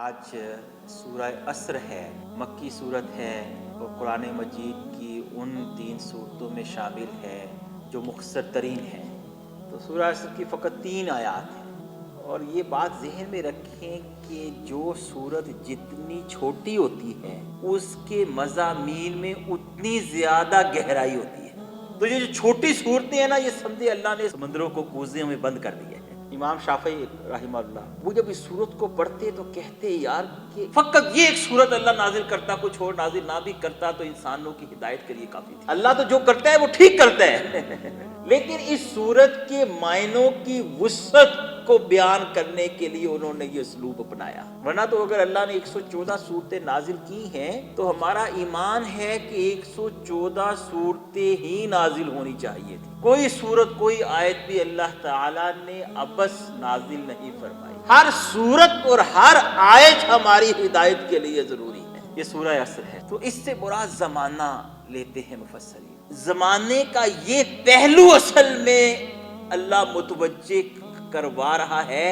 آج سورہ عصر ہے، مکی صورت ہے اور قرآن مجید کی ان 3 صورتوں میں شامل ہے جو مختصر ترین ہیں۔ تو سورہ عصر کی فقط 3 آیات ہیں، اور یہ بات ذہن میں رکھیں کہ جو صورت جتنی چھوٹی ہوتی ہے اس کے مضامین میں اتنی زیادہ گہرائی ہوتی ہے۔ تو یہ جو چھوٹی صورتیں ہیں نا، یہ سمجھے اللہ نے سمندروں کو کوزوں میں بند کر دیا ہے۔ امام شافعی رحمہ اللہ وہ جب اس صورت کو پڑھتے تو کہتے یار کہ فقط یہ ایک صورت اللہ نازل کرتا، کچھ اور نازل نہ بھی کرتا تو انسانوں کی ہدایت کے لیے کافی تھی۔ اللہ تو جو کرتا ہے وہ ٹھیک کرتا ہے لیکن اس صورت کے معنوں کی وسعت کو بیان کرنے کے لیے انہوں نے یہ اسلوب اپنایا، ورنہ تو اگر اللہ نے 114 صورتیں نازل کی ہیں تو ہمارا ایمان ہے کہ 114 صورتیں ہی نازل ہونی چاہیے تھی۔ کوئی صورت، کوئی آیت بھی اللہ تعالیٰ نے ابس نازل نہیں فرمائی۔ ہر صورت اور ہر آیت ہماری ہدایت کے لیے ضروری ہے۔ یہ سورہ عصر ہے۔ تو اس سے مراد زمانہ لیتے ہیں مفسرین۔ زمانے کا یہ پہلو اصل میں اللہ متوجہ کروا رہا ہے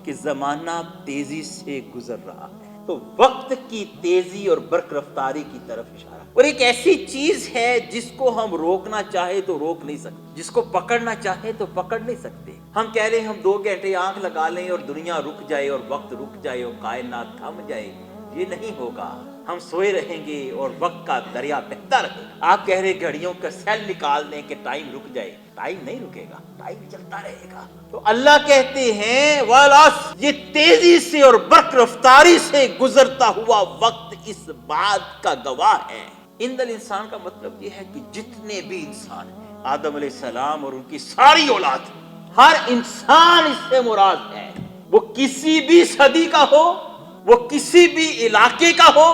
کہ زمانہ تیزی سے گزر رہا ہے، تو وقت کی تیزی اور برق رفتاری کی طرف اشارہ، اور ایک ایسی چیز ہے جس کو ہم روکنا چاہے تو روک نہیں سکتے، جس کو پکڑنا چاہے تو پکڑ نہیں سکتے۔ ہم کہہ رہے ہیں ہم 2 گھنٹے آنکھ لگا لیں اور دنیا رک جائے اور وقت رک جائے اور کائنات تھم جائے، یہ نہیں ہوگا۔ ہم سوئے رہیں گے اور وقت کا دریا بہتا رہے گا۔ آپ کہہ رہے گھڑیوں کا سیل نکال دیں کہ ٹائم رک جائے، ٹائم نہیں رکے گا، ٹائم چلتا رہے گا۔ تو اللہ کہتے ہیں والعصر، یہ تیزی سے اور برق رفتاری سے گزرتا ہوا وقت اس بات کا گواہ ہے۔ ان انسان کا مطلب یہ ہے کہ جتنے بھی انسان ہیں، آدم علیہ السلام اور ان کی ساری اولاد، ہر انسان اس سے مراد ہے، وہ کسی بھی صدی کا ہو، وہ کسی بھی علاقے کا ہو،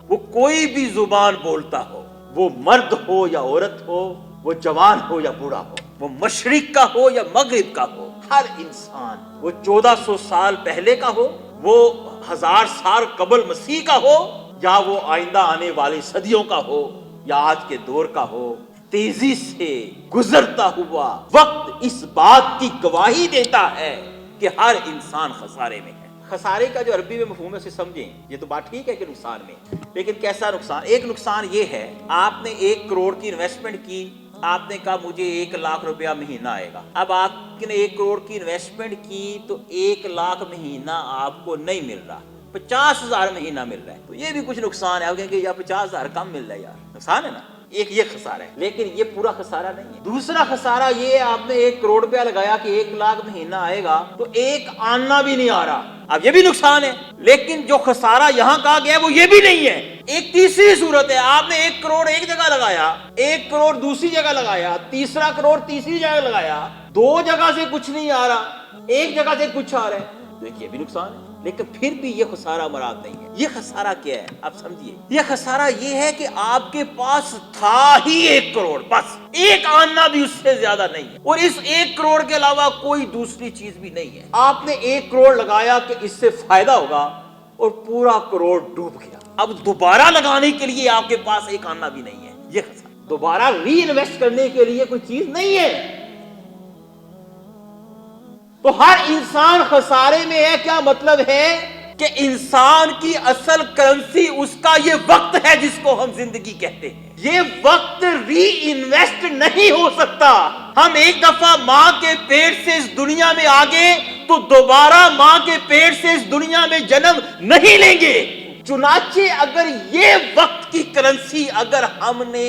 وہ کوئی بھی زبان بولتا ہو، وہ مرد ہو یا عورت ہو، وہ جوان ہو یا بوڑھا ہو، وہ مشرق کا ہو یا مغرب کا ہو، ہر انسان، وہ 1400 سال پہلے کا ہو، وہ 1000 سال قبل مسیح کا ہو، یا وہ آئندہ آنے والی صدیوں کا ہو یا آج کے دور کا ہو، تیزی سے گزرتا ہوا وقت اس بات کی گواہی دیتا ہے کہ ہر انسان خسارے میں ہے۔ خسارے کا جو عربی میں مفہوم ہے اسے سمجھیں۔ یہ تو بات ٹھیک ہے کہ نقصان میں، لیکن کیسا نقصان؟ ایک نقصان یہ ہے، آپ نے 1 کروڑ کی انویسٹمنٹ کی، آپ نے کہا مجھے 1 لاکھ روپیہ مہینہ آئے گا۔ اب آپ نے 1 کروڑ کی انویسٹمنٹ کی تو 1 لاکھ مہینہ آپ کو نہیں مل رہا، 50,000 مہینہ مل رہا ہے، تو یہ بھی کچھ نقصان ہے۔ آپ کہیں گے یا 50,000 کم مل رہا ہے، یار نقصان ہے نا، ایک یہ خسارہ ہے، لیکن یہ پورا خسارہ نہیں ہے۔ دوسرا خسارہ یہ ہے، آپ نے 1 کروڑ روپیہ لگایا کہ 1 لاکھ مہینہ آئے گا، تو 1 آنا بھی نہیں آ رہا، اب یہ بھی نقصان ہے۔ لیکن جو خسارہ یہاں کہا گیا ہے وہ یہ بھی نہیں ہے۔ ایک تیسری صورت ہے، آپ نے 1 کروڑ ایک جگہ لگایا، 1 کروڑ دوسری جگہ لگایا، تیسرا کروڑ تیسری جگہ لگایا، 2 جگہ سے کچھ نہیں آ رہا، 1 جگہ سے کچھ آ رہا ہے، تو یہ بھی نقصان ہے۔ لیکن پھر بھی یہ خسارہ مراد نہیں ہے۔ یہ خسارہ کیا ہے آپ سمجھیے؟ یہ خسارہ یہ ہے کہ آپ کے پاس تھا ہی 1 کروڑ، بس 1 آنا بھی اس سے زیادہ نہیں ہے، اور اس 1 کروڑ کے علاوہ کوئی دوسری چیز بھی نہیں ہے۔ آپ نے 1 کروڑ لگایا کہ اس سے فائدہ ہوگا، اور پورا کروڑ ڈوب گیا۔ اب دوبارہ لگانے کے لیے آپ کے پاس 1 آنا بھی نہیں ہے، یہ خسارہ۔ دوبارہ ری انویسٹ کرنے کے لیے کوئی چیز نہیں ہے۔ تو ہر انسان خسارے میں ہے۔ کیا مطلب ہے؟ کہ انسان کی اصل کرنسی اس کا یہ وقت ہے جس کو ہم زندگی کہتے ہیں۔ یہ وقت ری انویسٹ نہیں ہو سکتا۔ ہم ایک دفعہ ماں کے پیٹ سے اس دنیا میں آگے تو دوبارہ ماں کے پیٹ سے اس دنیا میں جنم نہیں لیں گے۔ چنانچہ اگر یہ وقت کی کرنسی اگر ہم نے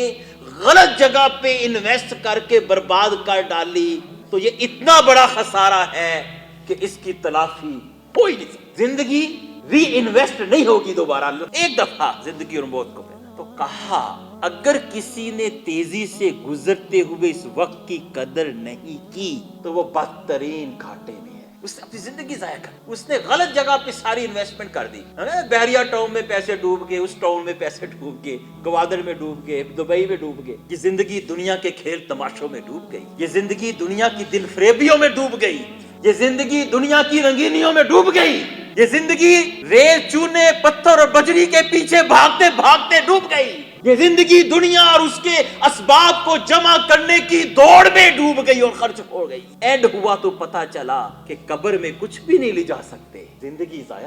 غلط جگہ پہ انویسٹ کر کے برباد کر ڈالی تو یہ اتنا بڑا خسارہ ہے کہ اس کی تلافی ہو ہی نہیں سکتی۔ زندگی ری انویسٹ نہیں ہوگی دوبارہ، ایک دفعہ زندگی اور موت کو پہنا۔ تو کہا اگر کسی نے تیزی سے گزرتے ہوئے اس وقت کی قدر نہیں کی تو وہ بدترین گھاٹے میں ہے۔ اس نے اپنی زندگی ضائع کر، اس نے غلط جگہ پہ ساری انویسٹمنٹ کر دی۔ بحریہ ٹاؤن میں پیسے ڈوب گئے، اس ٹاؤن میں پیسے ڈوب گئے، گوادر میں ڈوب گئے، دبئی میں ڈوب گئے۔ یہ زندگی دنیا کے کھیل تماشوں میں ڈوب گئی، یہ زندگی دنیا کی دل فریبیوں میں ڈوب گئی، یہ زندگی دنیا کی رنگینیوں میں ڈوب گئی، یہ زندگی ریت، چونے، پتھر اور بجری کے پیچھے بھاگتے بھاگتے ڈوب گئی، یہ زندگی دنیا اور اس کے اسباب کو جمع کرنے کی دوڑ میں ڈوب گئی اور خرچ ہو گئی۔ اینڈ ہوا تو پتا چلا کہ قبر میں کچھ بھی نہیں لے جا سکتے، زندگی ضائع